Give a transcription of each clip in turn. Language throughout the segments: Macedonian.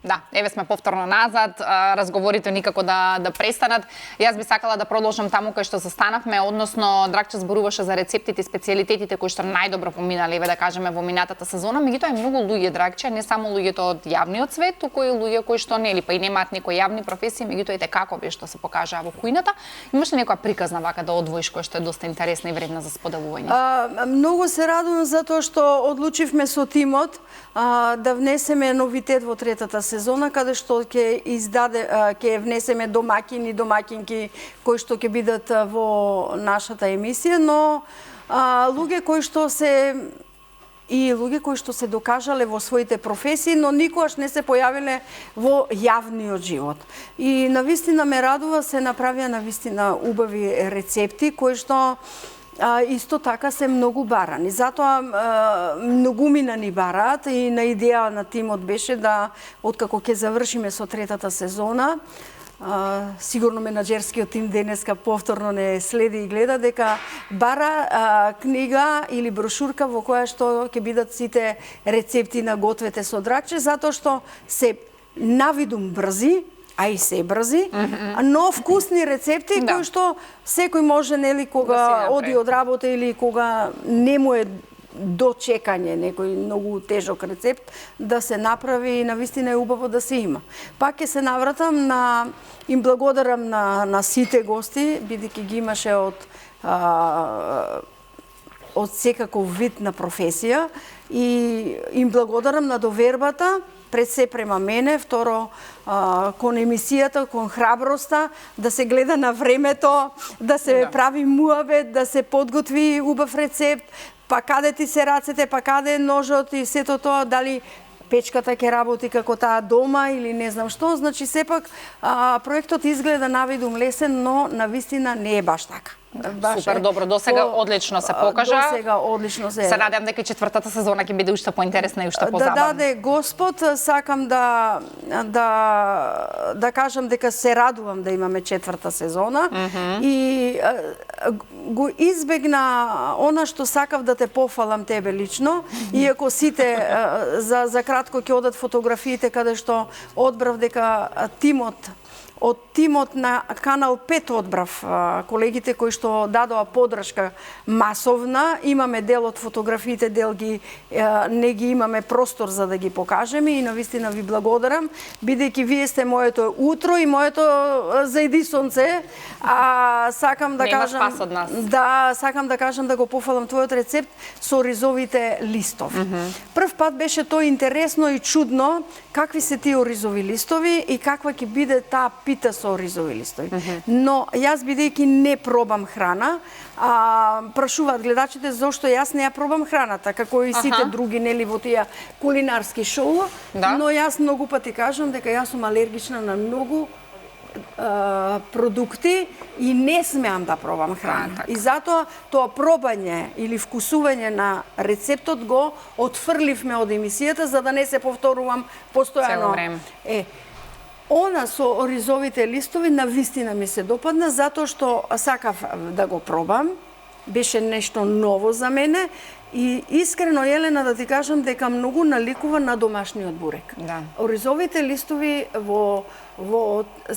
Да, еве сме повторно назад, разговорите никако да престанат. Јас би сакала да продолжам таму кај што застанавме, односно Драгче зборуваше за рецептите и специјалитетите кои што најдобро поминале, еве да кажеме во минатата сезона, меѓутоа и многу луѓе Драгче, не само луѓето од јавниот свет, туку и луѓе кои што нели па и немаат некои јавни професии, меѓутоа и како што се покажаа во кујната. Имаш ли некоја приказна вака да одвоиш која што е доста интересна и вредна за споделување? Многу се радувам затоа што одлучивме со тимот да внесеме новитет во третата сезона, каде што ќе внесеме домаќини, домаќинки кои што ќе бидат во нашата емисија, но луѓе кои што се докажале во своите професии, но никогаш не се појавиле во јавниот живот. И навистина ме радува, се направија навистина убави рецепти кои што исто така се многу барани. Затоа многумина ни бараат и на идеја на тимот беше да, откако ќе завршиме со третата сезона, сигурно менаџерскиот тим денеска повторно не следи и гледа, дека бара книга или брошурка во која што ќе бидат сите рецепти на гответе со Драгче, затоа што се навидум брзи, а и се брзи, но вкусни рецепти кои што секој може, нели, кога оди од работа или кога не му е до чекање некој многу тежок рецепт, да се направи и навистина е убаво да се има. Пак ќе се навратам им благодарам на сите гости, бидејќи ги имаше од секаков вид на професија, и им благодарам на довербата, пред се према мене, второ кон емисијата, кон храброста, да се гледа на времето, да се прави муабет, да се подготви убав рецепт, па каде ти се рацете, па каде ножот и сето тоа, дали печката ќе работи како таа дома или не знам што. Значи, сепак, проектот изгледа навидум лесен, но навистина не е баш така. Супер, добро, досега одлично се покажа. Досега одлично се надевам дека четвртата сезона ќе биде уште поинтересна и уште позабавна. Да даде Господ, сакам да кажам дека се радувам да имаме четврта сезона и го избегна она што сакав да те пофалам тебе лично, иако сите за кратко ќе одат фотографиите каде што одбрав дека од тимот на Канал 5 одбрав колегите кои што дадоа поддршка масовна. Имаме дел од фотографиите, дел не ги имаме простор за да ги покажеме и навистина ви благодарам, бидејќи вие сте моето утро и моето зајди сонце. Сакам да кажам сакам да кажам да го пофалам твојот рецепт со оризовите листови. Прв пат беше тоа интересно и чудно, какви се тие оризови листови и каква ќе биде таа пита со оризови листови. Но јас, бидејќи не пробам храна, прашуваат гледачите зошто јас не ја пробам храната, како и сите други, нели, во тие кулинарски шоу, но јас многу пати кажам дека јас сум алергична на многу продукти и не смеам да пробам храна. И затоа тоа пробање или вкусување на рецептот го отфрливме од емисијата за да не се повторувам постојано. Она со оризовите листови навистина ми се допадна затоа што сакав да го пробам. Беше нешто ново за мене и искрено, Елена, да ти кажам дека многу наликува на домашниот бурек. Оризовите листови во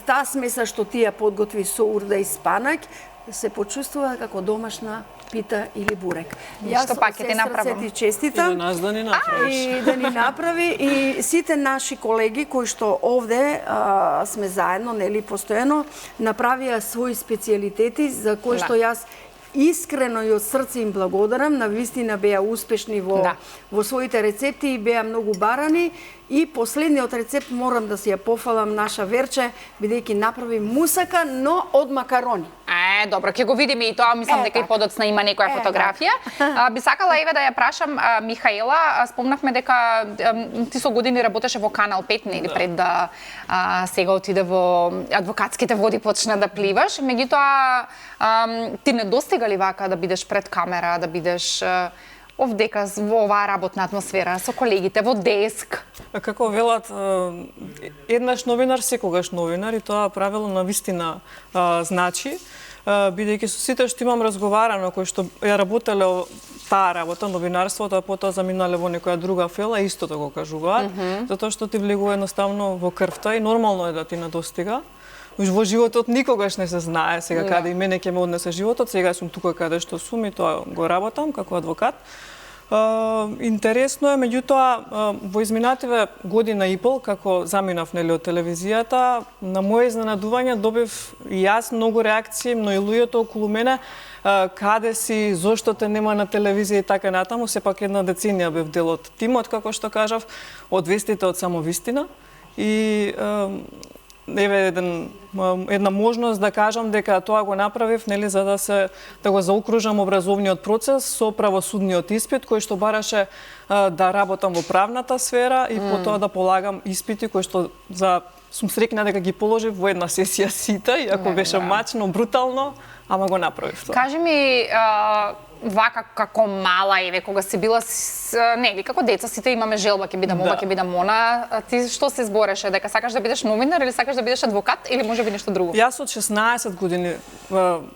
таа смеса што ти ја подготви со урда и спанаќ се почувствува како домашна пита или бурек. Што пак ќе ти направам? Ти честитам. И до нас да ни направиш. И да ни направи. И сите наши колеги кои што овде сме заедно, нели, постојано, направија своји специјалитети за кои што јас искрено и од срце им благодарам, навистина беа успешни во своите рецепти и беа многу барани. И последниот рецепт морам да си ја пофалам наша Верче, бидејќи направи мусака, но од макарони. Добро, ќе го видиме и тоа, мислам дека и подоцна има некоја фотографија. Би сакала еве да ја прашам Михаела, спомнавме дека ти со години работеше во Канал 5, нели, пред да сега отиде во адвокатските води почна да пливаш, меѓутоа ти не достига ли вака да бидеш пред камера, да бидеш овдека во оваа работна атмосфера со колегите во деск? Како велат, еднаш новинар, секогаш новинар, и тоа правило навистина значи, бидејќи со сите што имам разговарано, кои што ја работеле таа работа, новинарството, а потоа заминале во некоја друга фела, истото го кажуваат, затоа што ти влегува едноставно во крвта и нормално е да ти недостига. Во животот никогаш не се знае сега каде и мене ќе ме однесе животот, сега сум тука каде што сум и тоа го работам како адвокат. Интересно е, меѓутоа, во изминативе година и пол, како заминав нели од телевизијата, на моje изненадување добив и јас многу реакции, но и луѓето околу мене, каде си, зошто те нема на телевизија и така натаму, сепак една деценија бев дел од тимот, како што кажав, од вестите од Само вистина и еве една можност да кажам дека тоа го направив нели за да го заокружам образовниот процес со правосудниот испит кој што бараше да работам во правната сфера и потоа да полагам испити кои што сум среќна дека ги положив во една сесија сите, иако беше мачно, брутално, ама го направив тоа. Кажи ми, вака како мала еве кога си била нели како деца сите имаме желба ќе бидам ова, ќе бидам она, ти што се збореше дека сакаш да бидеш новинар или сакаш да бидеш адвокат или можеби нешто друго? Јас од 16 години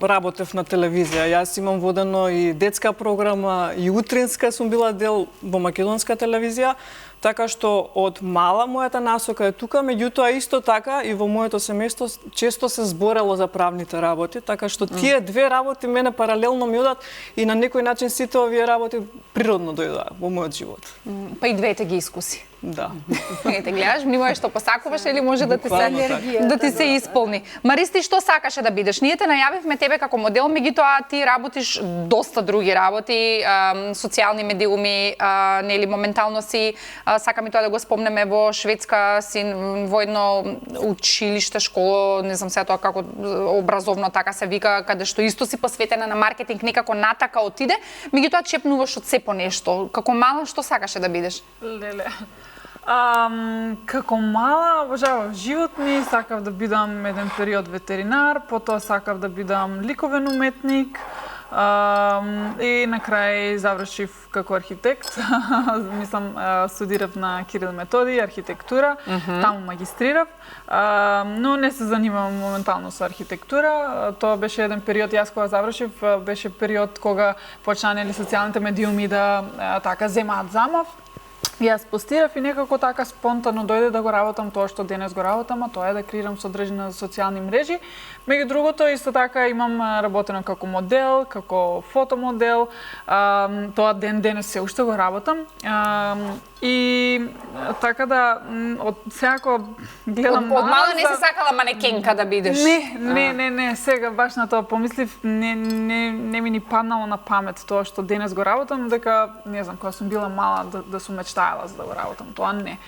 работев на телевизија. Јас имам водено и детска програма и утринска сум била дел во македонска телевизија. Така што од мала мојата насока е тука, меѓутоа исто така и во моето семејство често се зборело за правните работи, така што тие две работи мене паралелно ми одат и на некој начин сите овие работи природно дојдоа во мојот живот. Па и двете ги искуси. Да. Ете, гледаш, внимавај што посакуваш или може да ти се исполни. Маристи, што сакаше да бидеш? Ние те најавивме тебе како модел, меѓутоа ти работиш доста други работи, социјални медиуми, нели моментално си, сакам и тоа да го спомнеме, во Шведска си во едно училиште, школа, не знам сега тоа како образовно така се вика, каде што исто си посветена на маркетинг, некако натака отиде, меѓутоа чепнуваш од се по нешто. Како мала што сакаше да бидеш? Леле. Како мала, обожавав живот ми, сакав да бидам еден период ветеринар, потоа сакав да бидам ликовен уметник и на крај завршив како архитект. Мислам, студирав на Кирил Методи, архитектура, таму магистрирав, но не се занимавам моментално со архитектура. Тоа беше еден период, јас кога завршив, беше период кога почнаа социјалните медиуми да така земаат замав. Јас постирав и некако така спонтано дојде да го работам тоа што денес го работам, а тоа е да креирам содржина за социјални мрежи. Меѓу другото, исто така имам работено како модел, како фотомодел, тоа денес се уште го работам. И така да, од секако гледам... Од мала не си сакала манекенка да бидеш? Не, сега баш на тоа помислив, не ми ни паднало на памет тоа што денес го работам, дека, не знам, кога сум била мала да сум мечтаела за да го работам, тоа не.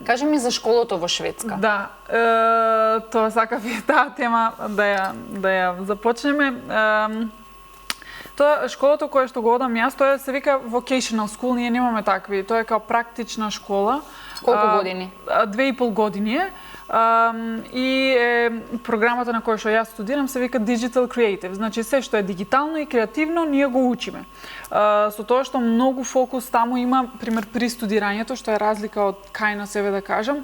Кажи ми за школото во Шведска. Да, тоа сакав и таа тема да ја започнеме. Тоа школото кое што го одам јас, тоа се вика vocational school, ние немаме такви, тоа е као практична школа. Колку години? 2,5 години е. И програмата на која што јас студирам се вика Digital Creative, значи се што е дигитално и креативно ние го учиме. Со тоа што многу фокус таму има, пример при студирањето, што е разлика од кај на себе да кажам,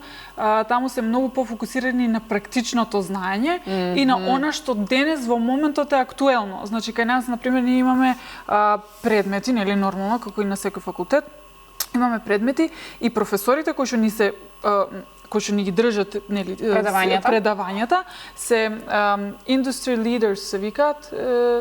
таму се многу пофокусирани на практичното знаење и на она што денес во моментот е актуелно. Значи кај нас на пример ние имаме предмети, нели нормално како и на секој факултет, имаме предмети и професорите кои што ни ги држат нели предавањата се industry leaders се викаат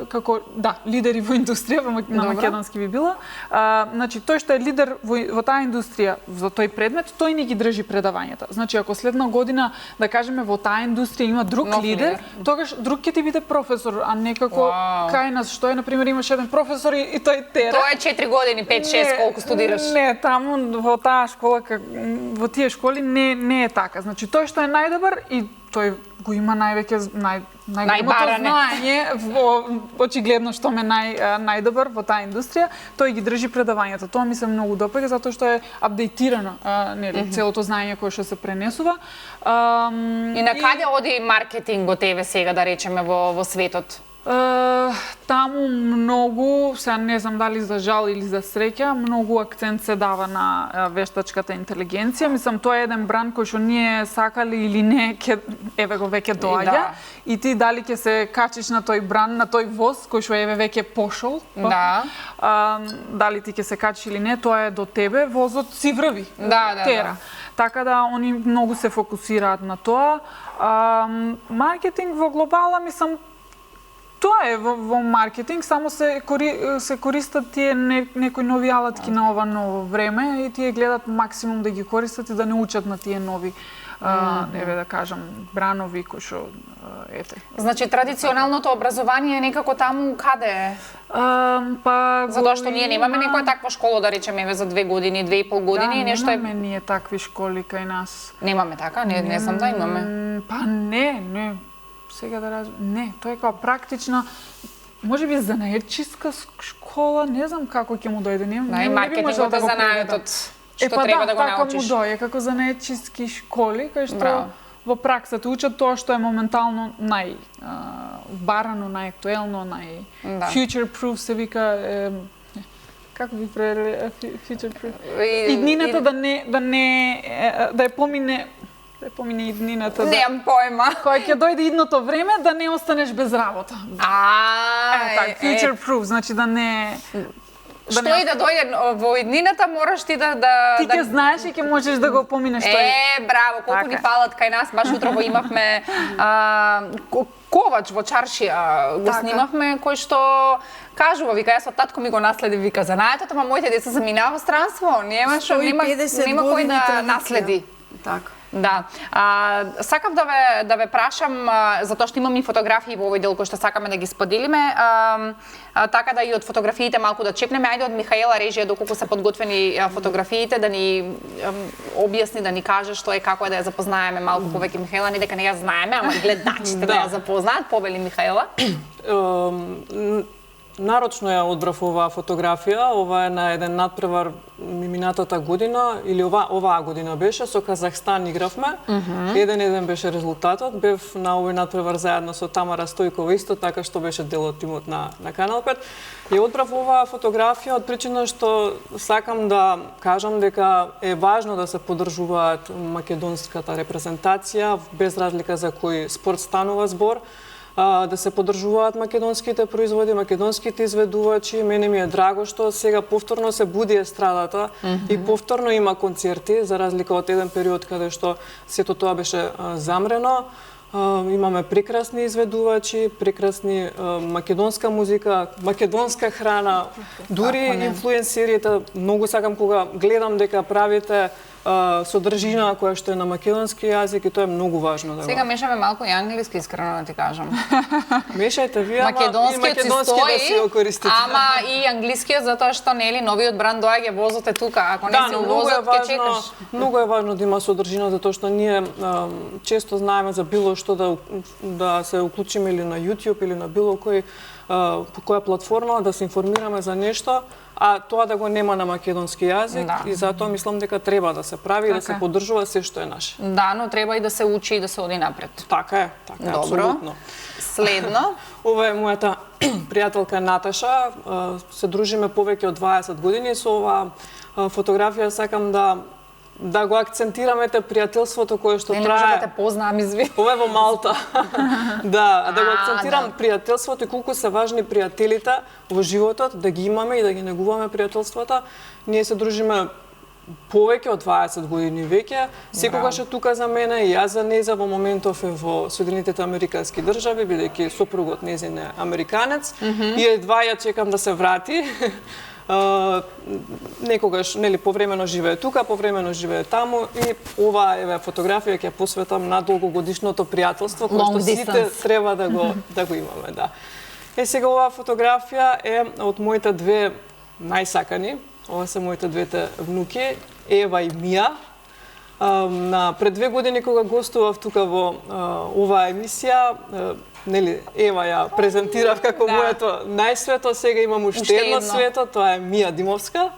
како лидери во индустрија на македонски би било. Значи тој што е лидер во таа индустрија, за тој предмет, тој ни ги држи предавањата. Значи ако следна година да кажеме во таа индустрија има друг лидер, тогаш друг ќе ти биде професор, а не како кај нас што е на пример имаш еден професор и тој тера. Тоа е 4 години, 5-6 колку студираш. Не, таму во таа школа, во тие школи не е така. Значи тој што е најдобар и тој го има највеќе најголемото знаење, очигледно што ме најдобар во таа индустрија, тој ги држи предавањата. Тоа ми се многу допаѓа затоа што е апдейтирано, нели, целото знаење кое што се пренесува. И на каде оди маркетингот еве сега да речеме во светот? таму многу, сега не знам дали за жал или за среќа, многу акцент се дава на вештачката интелигенција. Мислам, тоа е еден бранд кој што ние сакали или не, еве го веќе доаѓа. И ти дали ќе се качиш на тој бранд, на тој воз кој што еве веќе пошол. Да. Дали ти ќе се качиш или не, тоа е до тебе. Возот си врви. Тера. Така да они многу се фокусираат на тоа. Маркетинг во глобала, мислам, тоа е во маркетинг, само се користат тие некои нови алатки на ова ново време и тие гледат максимум да ги користат и да не учат на тие нови еве да кажам бранови кои што ете. Значи традиционалното образование е некако таму каде? Затоа што ние немаме некоја таква школа, да речеме, еве за 2 години, 2,5 години, нешто е. Немаме ние такви школи кај нас. Немаме така, не знам да имаме. Не. Сега да разберам. Не, тоа е како практична, можеби занаетчиска школа, не знам како ќе му дојде. Маркетингот е занаетот, што треба да го научиш. Така му дојде, како занаетчиски школи, кај што во праксата учат тоа што е моментално барано, најактуелно, future proof се вика, како би превели future proof? Иднината да ја помине иднината. Немам појма. Кога ќе дојде идното време, да не останеш без работа. Future proof, значи да не... Што и да дојде во иднината, мораш ти да... Ти ќе знаеш и ќе можеш да го поминеш тој. Браво, колку ни фалат кај нас, баш утрово имавме ковач во чаршија, го снимавме, кој што кажува, вика, јас од татко ми го наследи, вика, занаетот, ама моите деца заминаа во странство, нема кој да наследи. Така. Да. Сакав да ве прашам, затоа што имам и фотографии во овој дел кои што сакаме да ги споделиме, така да и од фотографиите малку да чепнеме. Ајде од Михаела режија, доколку се подготвени фотографиите, да ни објасни, да ни каже што е, како е, да ја запознаеме малку повеќе Михаела, не дека не ја знаеме, ама гледачите да ја запознаат. Повели Михаела. Нарочно ја одбрав оваа фотографија, ова е на еден надпревар минатата година, или оваа година беше, со Казахстан игравме. 1-1 беше резултатот, бев на овој надпревар заедно со Тамара Стојкова, исто така што беше дел од тимот на Канал 5. Ја одбрав оваа фотографија од причина што сакам да кажам дека е важно да се поддржуваат македонската репрезентација, без разлика за кој спорт станува збор, да се поддржуваат македонските производи, македонските изведувачи. Мене ми е драго што сега повторно се буди естрадата и повторно има концерти, за разлика од еден период каде што сето тоа беше замрено. Имаме прекрасни изведувачи, прекрасни македонска музика, македонска храна, дури инфлуенсерите. Многу сакам кога гледам дека правите содржина која што е на македонски јазик и тоа е многу важно. Сега мешаме малку и англиски, искрено да ти кажам. Мешајте вие, македонскиот си стои, да си го користите. Ама и англискиот, затоа што нели новиот бранд доаѓа, возот е тука, ако не си возот ќе чекаш. Многу е важно да има содржина, затоа што ние често знаеме за било што да се уклучиме или на YouTube или на било која платформа да се информираме за нешто, а тоа да го нема на македонски јазик, и затоа мислам дека треба да се прави и да се поддржува се што е наше. Да, но треба и да се учи и да се оди напред. Така е, апсолутно. Следно. Ова е мојата пријателка Наташа, се дружиме повеќе од 20 години со оваа фотографија. Сакам да го акцентираме пријателството кое што трае. Не може да те познам, извини. Ова е во Малта. Да го акцентирам пријателството и колку се важни пријателите во животот, да ги имаме и да ги негуваме пријателствата. Ние се дружиме повеќе од 20 години веќе. Секогаш е тука за мене и јас за нејза. Во моментов е во Соединетите Американски држави, бидејќи сопругот нејзин е американец. И едва ја чекам да се врати. Некогаш, нели, повремено живее тука, повремено живее таму, и оваа еве фотографија ќе посветам на долгогодишното пријателство кое што сите треба да го имаме, да. Сега оваа фотографија е од моите две најсакани. Ова се моите двете внуки, Ева и Мија. Пред 2 години кога гостував тука во оваа емисија, нели, Ева ја презентирав како моето најсвето, сега имам уште едно свето, тоа е Мија Димовска.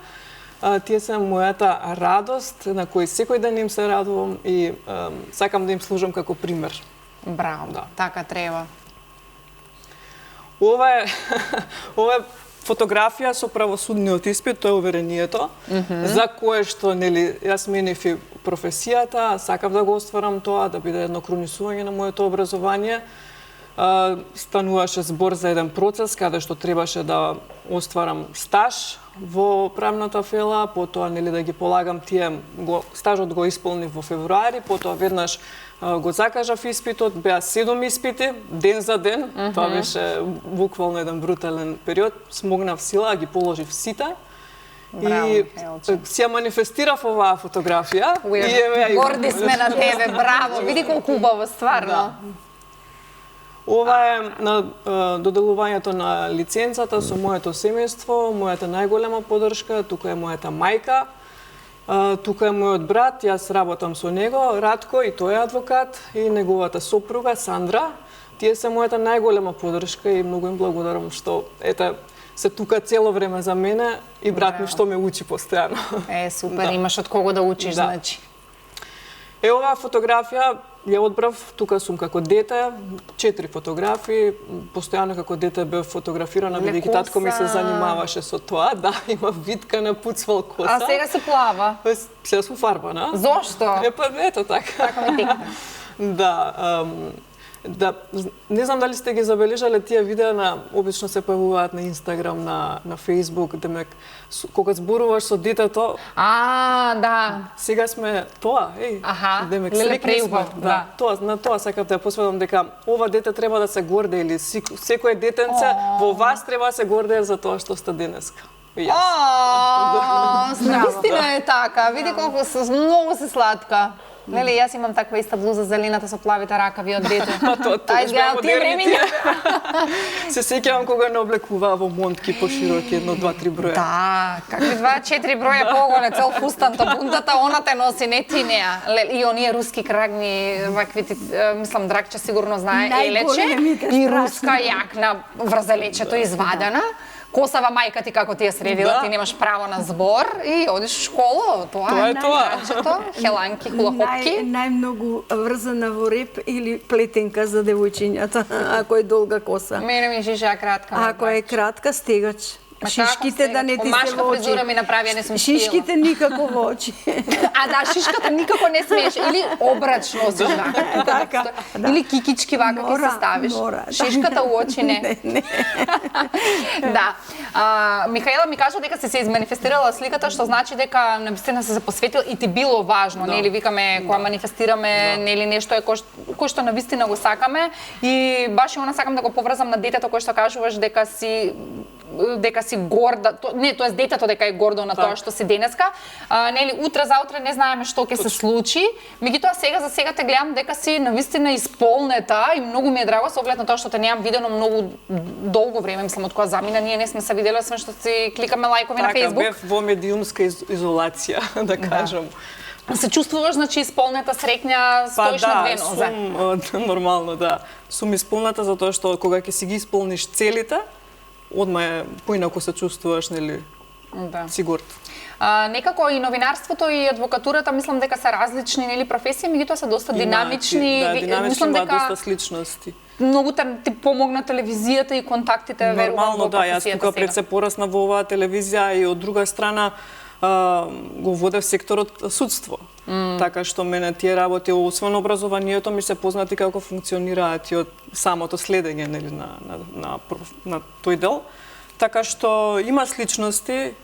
Тие се мојата радост, на кој секој ден им се радувам и сакам да им служам како пример. Браво, така треба. Ова е фотографија со правосудниот испит, тоа е уверението, за кое што, нели, јас менев и професијата, сакав да го остварам тоа, да биде едно кронисување на моето образование. Стануваше збор за еден процес каде што требаше да остварам стаж во правната фела, потоа, нели, да ги полагам стажот го исполнив во февруари, потоа веднаш го закажав испитот, беа 7 испити, ден за ден, тоа беше буквално еден брутален период, смогнав сила, ги положив сите. Браво, и Михаелче. си ја манифестирав оваа фотографија. Горди сме на тебе, браво, види колку убаво, стварно. Да. Ова е на доделувањето на лиценцата со моето семејство, мојата најголема поддршка, тука е мојата мајка, тука е мојот брат, јас работам со него, Радко, и тој е адвокат, и неговата сопруга, Сандра. Тие се мојата најголема поддршка и многу им благодарам што, се тука цело време за мене и брат ми што ме учи постојано. Супер, имаш од кого да учиш, значи. Оваа фотографија ја одбрав, тука сум како дете, 4 фотографии, постојано како дете бев фотографирана, бидејќи татко ми се занимаваше со тоа, да, има витка на пуцвал коса. А сега се плава. Сега сум фарбана. Зошто? Ето така. Така ми текна. Да, не знам дали сте ги забележале тие видеа обично се појавуваат на Инстаграм, на Фејсбук, демек кога зборуваш со детето. Да. Сега сме тоа, демек сликни сме. Да, на тоа сакав да ја посветам дека ова дете треба да се горде или секое детенце во вас треба да се гордее за тоа што сте денеска. Навистина е така. Види колку многу се сладка. Нели, јас имам таква иста блуза зелената со плавите ракави од дете. Тоа изгледа модерните. Се сеќавам кога не облекуваа во монтки пошироки, 1, 2, 3 броја. Да, какви 2-4 броја поголе, цел фустан, бундата, она те носи, не ти неа. И оние руски крагни, вакви, мислам, Драгче сигурно знае, елече, и руска јакна, врзелечето извадена. Косава мајка ти како ти ја средила, ти немаш право на збор и одиш в школа. Тоа е тоа. Хеланки, хулахопки. Најмногу врзана во реп или плетенка за девојчињата, ако е долга коса. Мене ми жижа кратка. Ако е кратка, стегач. Шишките да не ти се Машка во очи. фризура ми направи, не сум стила. Шишките никако во очи. Шишката никако не смееш. Или обрач носиш вака. Така. Или кикички вака ки се ставиш. Шишката у очи не. Да. Михаела ми кажа дека се изманифестирала сликата, што значи дека навистина се посветил и ти било важно, нели, викаме, кога манифестираме, нели, нешто е кој што навистина го сакаме и баш и она сакам да го поврзам на детето кој што кажуваш дека си горда, тоест детето дека е гордо на тоа што си денеска. Нели, утре заутре не знаеме што ќе се случи, меѓутоа за сега те гледам дека си навистина исполнета и многу ми е драго со оглед на тоа што те немам видено многу долго време, мислам од кога замина, ние не сме се виделе, освен што си кликаме лајкови на Facebook. Така, бев во медиумска изолација, да кажам. Се чувствуваш, значи, исполнета, среќна, стоиш на две нозе? Сум нормално, да. Сум исполнета затоа што кога ќе си ги исполниш целите, одма е поинаку се чувствуваш, нели, сигурно. Некако и новинарството и адвокатурата мислам дека се различни, нели, професии, меѓутоа се доста динамични. Да, динамични, има доста сличности. Многу ти помогна телевизијата и контактите, верувам, нормално, да, јас тука пред се порасна во оваа телевизија и од друга страна го водев секторот судство. Така што мене тие работи, освен образованието, ми се познати како функционираат и од самото следење, нели, на тој дел. Така што има сличности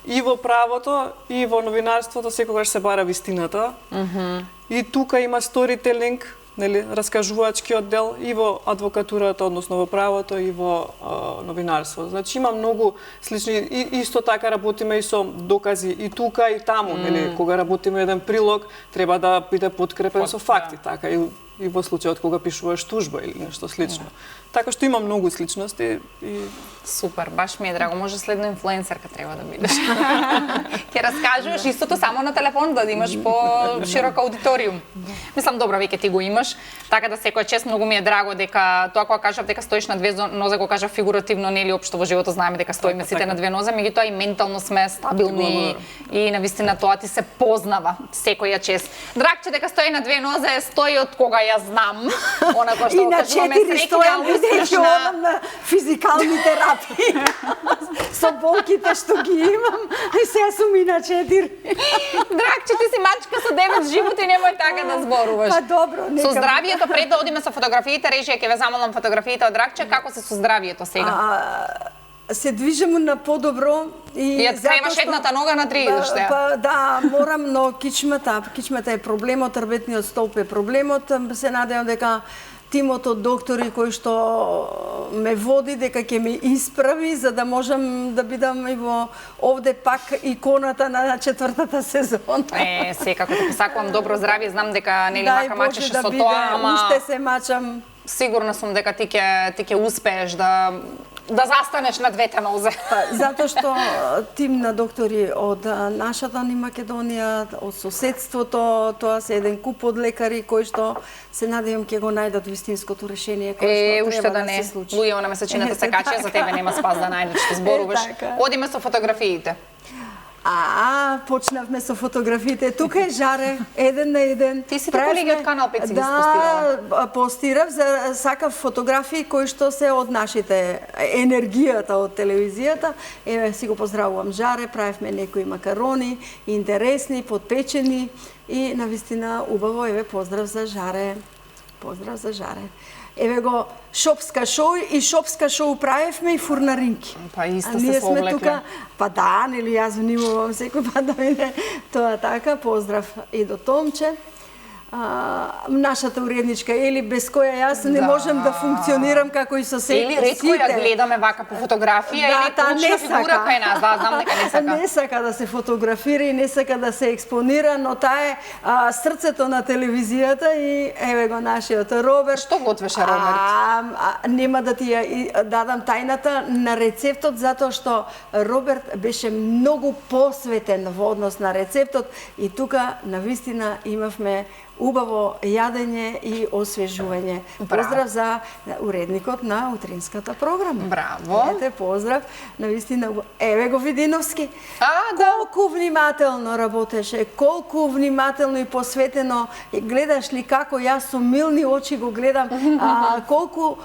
и во правото, и во новинарството, секогаш се бара вистината. И тука има сторителинг, нели, раскажувачкиот дел и во адвокатурата, односно во правото и во новинарството. Значи има многу слични, и исто така работиме и со докази и тука и таму, нели, кога работиме еден прилог, треба да биде подкрепен со факти, така и во случајот кога пишуваш тужба или нешто слично. Така што има многу сличности и Супер, баш ми е драго. Може следно инфлуенсерка треба да бидеш. Ќе раскажуваш истото само на телефон, да имаш по-широк аудиториум. Мислам, добро, веќе ти го имаш, така да секоја чест многу ми е драго дека тоа кога кажав дека стоиш на две нозе, го кажав фигуративно, нели општо во животот знаеме дека стоиме сите на две нозе, меѓутоа и ментално сме стабилни и навистина тоа ти се познава секоја чест. Драгче дека стои на две нозе, стои од кога ја знам. Она кој што И на кажуваме 4 стојам, бидејќи успешна. одам на физикални терапии. Со болките што ги имам, и сега сум и на 4. Драгче, ти си мачка со 9 животи, немој така да зборуваш. Па добро, нека. Со здравието, пред да одиме со фотографиите, режија ќе ве замолам фотографиите од Драгче, како се со здравието сега? Се движам на подобро и Ја требаш едната нога на 3 идеш сега. Па да, морам, но кичмата е проблемот, рбетниот столб е проблемот. Се надевам дека тимот од доктори кој што ме води дека ќе ме исправи за да можам да бидам и во овде пак иконата на 4-та сезона. Секако ти посакувам добро здравје, знам дека нели Дај мака Боже мачеше да со биде, тоа, ама уште се мачам. сигурна сум дека ти ќе успееш да застанеш на двете нозе. Затоа што тим на доктори од нашата ни Македонија, од соседството, тоа се еден куп од лекари кои што се надевам ќе го најдат вистинското решение кое што уште треба да да не. се случи. Луѓето на месечината се качија, за тебе нема спас да најдеш, што зборуваш. така. Одиме со фотографиите. Почнавме со фотографиите. Тука е Жаре, 1 на 1. Ти сите колеги од Канал 5 си ги спостирала. Да, постирав за сакав фотографии кои што се од нашите енергијата од телевизијата. Еве си го поздравувам Жаре, правевме некои макарони, интересни, подпечени и навистина убаво, еве поздрав за Жаре. Поздрав за Жаре. Еве го шопска шоу и шопска шоу правевме и фурнаринки. Па исто Ние се сме совлекле. тука, па да, нели јас внимавам секој пат да биде тоа така. Поздрав и до Томче. Нашата уредничка Ели, без која јас не можам да функционирам како и со сите. Или ретко ја гледаме вака по фотографија, или таа клучна фигура кај нас, да, знам дека не сака. Не сака да се фотографира и не сака да се експонира, но таа е срцето на телевизијата и еве го нашиот Роберт. Што готвеше Роберт? Нема да ти ја дадам тајната на рецептот, затоа што Роберт беше многу посветен во однос на рецептот и тука навистина имавме убаво јадење и освежување. Поздрав за уредникот на утринската програма. Браво. Ете, поздрав. Навистина, еве го Видиновски. Да. Колку внимателно работеше, колку внимателно и посветено. Гледаш ли како јас со милни очи го гледам, колку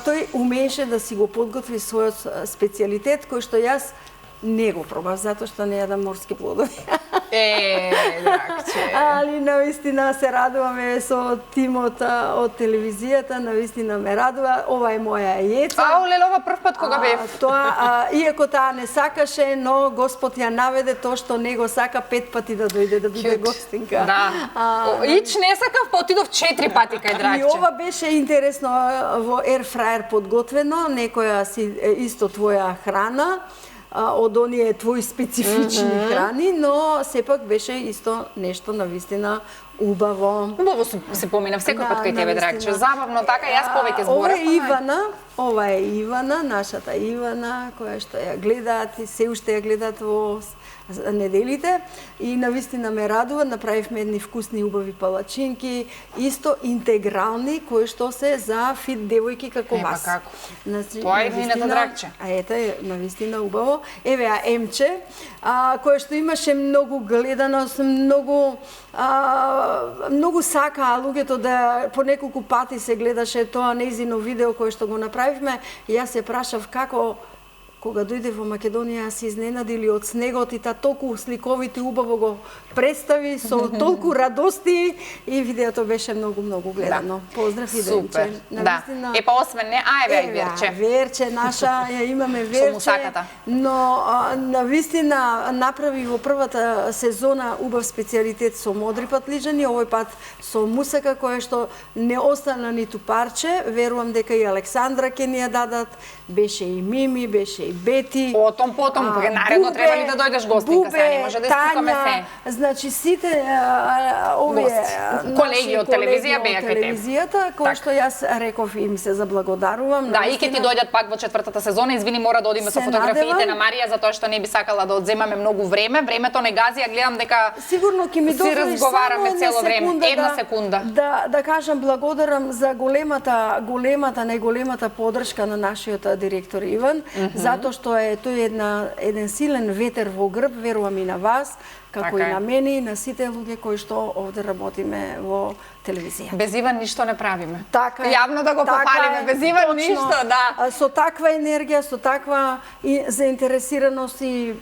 тој умееше да си го подготви својот специјалитет, кој што јас не го пробав, затоа што не јадам морски плодови. Драгче. Али навистина се радуваме со тимот од телевизијата, навистина ме радува. Ова е моја јеца. Леле, ова прв пат кога бев. Тоа, иако таа не сакаше, но Господ ја наведе тоа што не го сака 5 пати да дојде да биде гостинка. Да. Ич не сакав, па отидов 4 пати кај Драгче. И ова беше интересно во ерфраер подготвено, некоја си исто твоја храна, од оние твои специфични храни, но сепак беше исто нешто навистина убаво. Убаво се поминав секој пат кај тебе, Драгче. Забавно така, јас повеќе Ова зборав. е ова е Ивана, нашата Ивана, која што ја гледаат и се уште ја гледаат во неделите и навистина ме радува, направивме едни вкусни убави палачинки, исто интегрални, кои што се за фит девојки како вас. Како? Тоа е вината, Драгче. Ете, навистина убаво. Еве Емче, која што имаше многу гледаност, многу сакаа луѓето да по неколку пати се гледаше тоа нејзино видео кое што го направивме. И јас се прашав како кога дојде во Македонија се изненадили од снегот и та толку сликовити убаво го представи со толку радости и видеото беше многу гледано. Поздрав и Супер. Да. Епа освен не, еве Верче. Верче наша, ја имаме Верче. Со мусаката. Но навистина направи во првата сезона убав специјалитет со модри патлиџани, овој пат со мусака која што не остана ниту парче. Верувам дека и Александра ќе ни ја дадат, беше и Мими, беше и Бети. Потом, наредно треба ли да дојдеш гостинка, сега не може да искукаме се. Значи сите овие колеги од телевизија беа кај тебе. Телевизијата, кој што јас реков им се заблагодарувам. Да, и ќе ти дојдат пак во четвртата сезона. Извини, мора да одиме со фотографиите на Марија затоа што не би сакала да одземаме многу време. Времето не гази, ја гледам дека сигурно ќе ми дозволиш само цело време. Една секунда секунда. Да кажам благодарам за големата најголемата поддршка на нашиот директор Иван, затоа што е тој еден силен ветер во грб, верувам и на вас, како и на мене и на сите луѓе кои што овде работиме во телевизија. Без Иван ништо не правиме. Така е. Јавно да го пофалиме, без Иван ништо, да. Со таква енергија, со таква заинтересираност и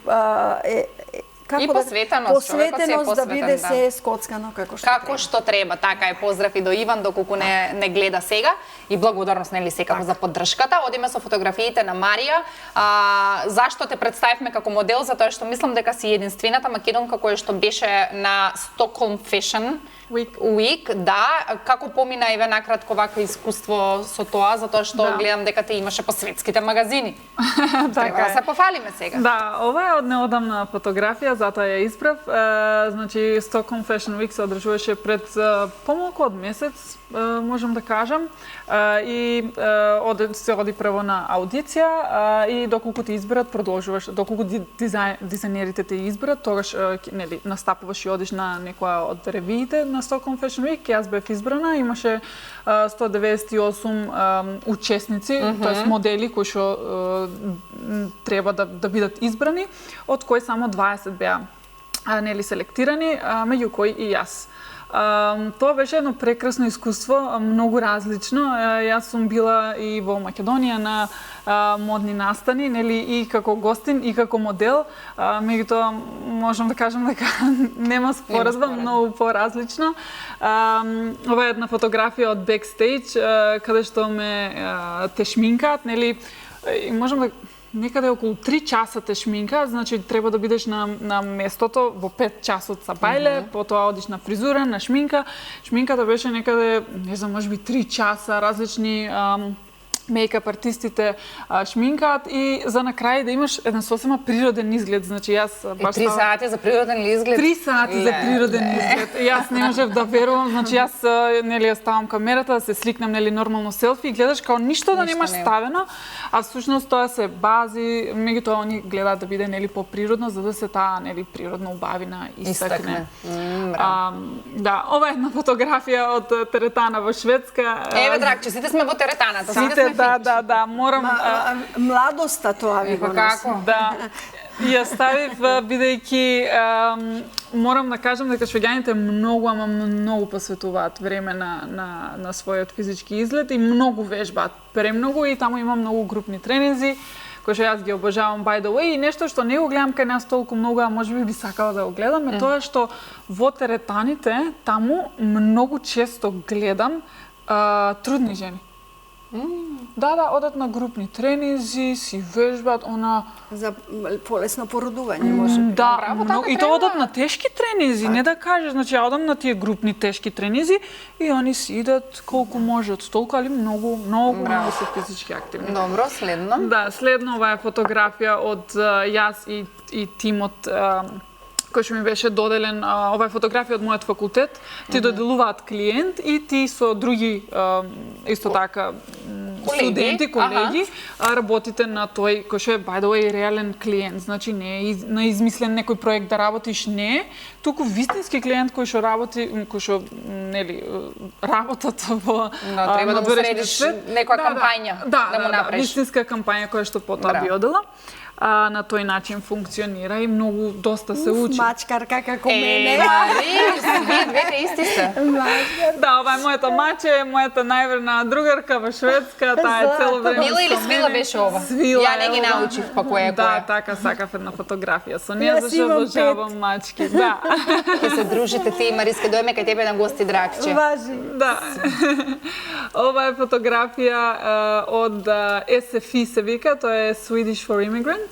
посветеност да биде се скоцкано како што треба. Така е, поздрав и до Иван доколку не гледа сега и благодарност нели секако за поддршката. Одиме со фотографиите на Марија. Зашто те представивме како модел? Затоа што мислам дека си единствената македонка која што беше на Stockholm Fashion Week, да. Како помина еве накратко вакво искуство со тоа, затоа што гледам дека те имаше по светските магазини. Треба да се пофалиме сега. Да, ова е од неодамна фотографија, затоа ја избрав. Значи Stockholm Fashion Week се одржуваше пред помалку од месец, можам да кажам, и се оди прво на аудиција и доколку ти изберат продолжуваш, доколку дизајнерите те изберат, тогаш нели настапуваш и одиш на некоја од ревиите на Stockholm Fashion Week. Јас бев избрана, имаше 198 учесници, тоест модели кои што треба да бидат избрани, од кои само 20 беа нели селектирани, меѓу кои и јас. Тоа беше едно прекрасно искуство, многу различно. Јас сум била и во Македонија на модни настани, нели и како гостин и како модел. Меѓутоа можам да кажам дека нема споредба, многу поразлично. Ова е една фотографија од бекстејдж каде што ме те шминкаат, нели можам да некаде околу 3 часа те шминка, значи треба да бидеш на местото во 5 часот са бајле, потоа одиш на фризура, на шминка. Шминката беше некаде, не знам, можеби 3 часа, различни мејкап артистите шминкаат и за на крај да имаш еден сосема природен изглед. Значи јас баш 3 сати за природен изглед. 3 сати за природен изглед. Јас не можев да верувам, значи јас нели ја ставам камерата да се сликнам нели нормално селфи и гледаш као ништо да немаш ставено, а всушност тоа се бази, меѓутоа они гледаат да биде нели поприродно за да се таа нели природна убавина истакне. Да, ова е една фотографија од теретана во Шведска. Еве Драгче, сите сме во теретаната, Да, морам младоста тоа ви го носи. Да. Ја ставив бидејќи морам да кажам дека швеѓаните многу посветуваат време на својот физички изглед и многу вежбаат, премногу, и таму има многу групни тренинзи кои што јас ги обожавам by the way, и нешто што не го гледам кај нас толку многу, а можеби би сакала да го гледам, е тоа што во теретаните таму многу често гледам трудни жени. Да, одат на групни тренинзи, си вежбаат, за полесно породување може. Да, и тоа одат на тешки тренинзи, не да кажеш, значи ја одам на тие групни тешки тренинзи и они си идат колку можат, толку, али многу се физички активни. Добро, следно. Да, следно ова е фотографија од јас и тимот кој што ми беше доделен. Ова е фотографија од мојот факултет. Ти доделуваат клиент и ти со други исто така студенти, колеги, работите на тој кој што е by the way реален клиент. Значи не е на измислен некој проект да работиш, не, туку вистински клиент кој што работи, кој што нели работат во треба да му средиш некоја кампања, да му направиш. Вистинска кампања која што потоа би одела. На тој начин функционира и многу доста се учи. Мачкарка како мене. Вие двете исти сте. Да, ова е мојата маче, мојата најверна другарка во Шведска, таа е цело време. Мила или свила беше ова? Свила. Ја не ги научив па која е која. Да, така сакав една фотографија со неа, зашто обожавам мачки. Да. Ќе се дружите ти и Мариска, дојме кај тебе на гости, Драгче. Важи. Да. Ова е фотографија од SFI се вика, тоа е Swedish for Immigrants.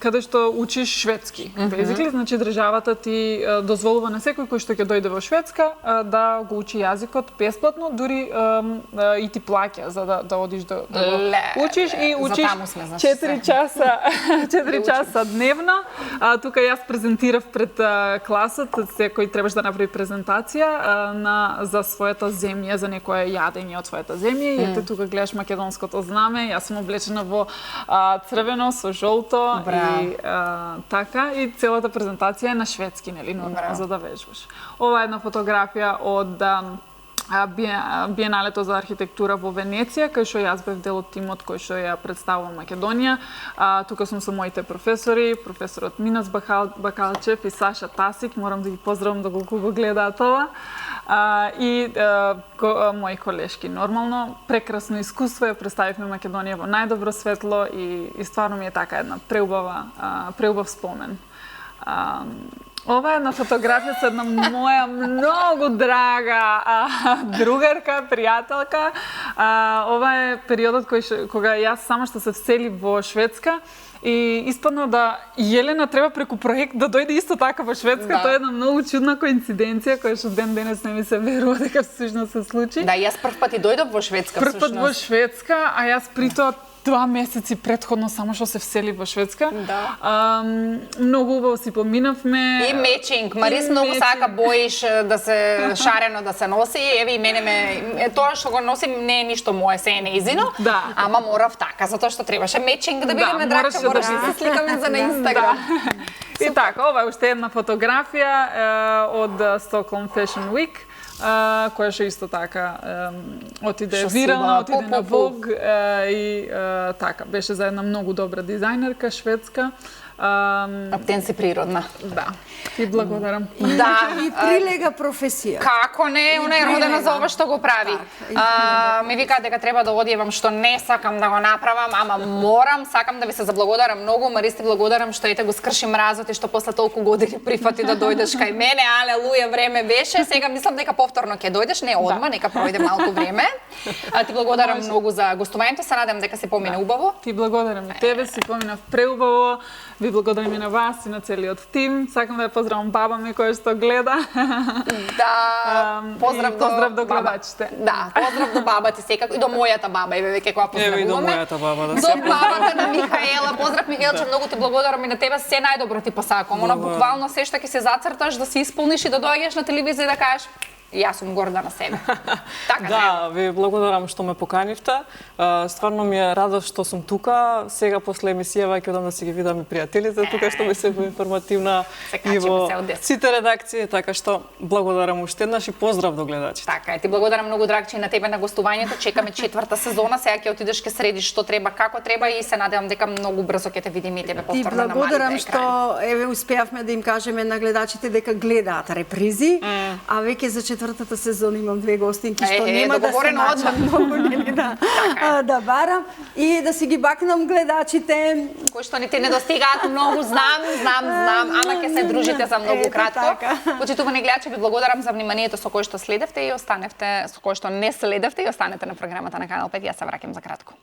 Каде што учиш шведски. Basically, значи државата ти дозволува на секој кој што ќе дојде во Шведска да го учи јазикот бесплатно, дури и ти плаќа за да одиш да го Ле, учиш и за учиш таму сме, значи 4 часа 4 часа дневно. Тука јас презентирав пред класот, секој требаш да направи презентација за својата земја, за некое јадење од својата земја. И ете тука гледаш македонското знаме, јас сум облечена во црвено со жолто и така, и целата презентација е на шведски, нели, нормално за да вежбаш. Ова е една фотографија од Биеналето за архитектура во Венеција, кај што јас бев дел од тимот кој што ја представува Македонија. Тука сум со моите професори, професорот Минас Бакалчев и Саша Тасик, морам да ги поздравам доколку го гледаат ова. И мои колешки. Нормално, прекрасно искуство, ја представивме Македонија во најдобро светло и стварно ми е така една преубав спомен. Ова е една фотографија со една моја многу драга другарка, пријателка. Ова е периодот кога јас само што се всели во Шведска и испадна да Јелена треба преку проект да дојде исто така во Шведска. Тоа е една многу чудна коинциденција која што ден денес не ми се верува дека всушност се случи. Да, јас прв пат и дојдов во Шведска всушност. Прв пат во Шведска, а јас при тоа 2 месеци претходно само што се всели во Шведска. Да. Многу убаво си поминавме. И мечинг. Марис многу сака боиш да се шарено да се носи. Еве и мене тоа што го носим не е ништо мое, се е неизино. Да. Ама морав така, затоа што требаше мечинг да бидеме драгче, мораш да се сликаме за на Инстаграм. И така, ова е уште една фотографија од Stockholm Fashion Week, која што исто така отиде вирално, отиде на Vogue и така, беше за една многу добра дизајнерка, шведска. Аптен си природна. Да, ти благодарам. Да. И прилега професија. Како не, она е родена за ова што го прави. Ми викаат дека треба да одјевам, што не сакам да го направам, ама морам, сакам да ви се заблагодарам многу, Марис, ти благодарам што ете го скрши мразот и што после толку години прифати да дојдеш кај мене, алелуја, време беше. Сега мислам дека повторно ќе дојдеш, не одма, нека пројде малку време. Ти благодарам многу за гостувањето, се надевам дека се помине убаво. Ти благодарам и тебе, си поминав преубаво. Ви благодарам и на вас и на целиот тим. Сакам да ја поздравам баба ми која што гледа. Да, поздрав до гледачите. Да, поздрав до баба ти секако и до мојата баба, еве веќе која поздравуваме. Еве и до мојата баба, да. До бабата на Михаела, поздрав Михаелче, многу ти благодарам и на тебе се најдобро ти посакувам. Она буквално се што ќе се зацрташ да се исполниш и да доаѓаш на телевизија и да кажеш јас сум горда на себе. Така да, ви благодарам што ме поканивте. Стварно ми е радост што сум тука. Сега после емисијава ќе одам да си ги видам и пријателите тука што ми се во информативна и во сите редакции, така што благодарам уште еднаш и поздрав до гледачите. Така е, ти благодарам многу драгче и на тебе на гостувањето. Чекаме 4-та сезона, сега ќе отидеш ке средиш што треба, како треба и се надевам дека многу брзо ќе те видиме и тебе повторно на малите екрани. Ти благодарам што еве успеавме да им кажеме на гледачите дека гледаат репризи, а веќе за четвртата сезона имам 2 гостинки што нема да се најдат многу да барам и да си ги бакнам гледачите кои што ни ти недостигаат многу, знам, ама ќе се дружите за многу кратко. Почитувани гледачи, ви благодарам за вниманието со кое што следевте и останевте, со кое што не следевте и останете на програмата на Канал 5. Јас се враќам за кратко.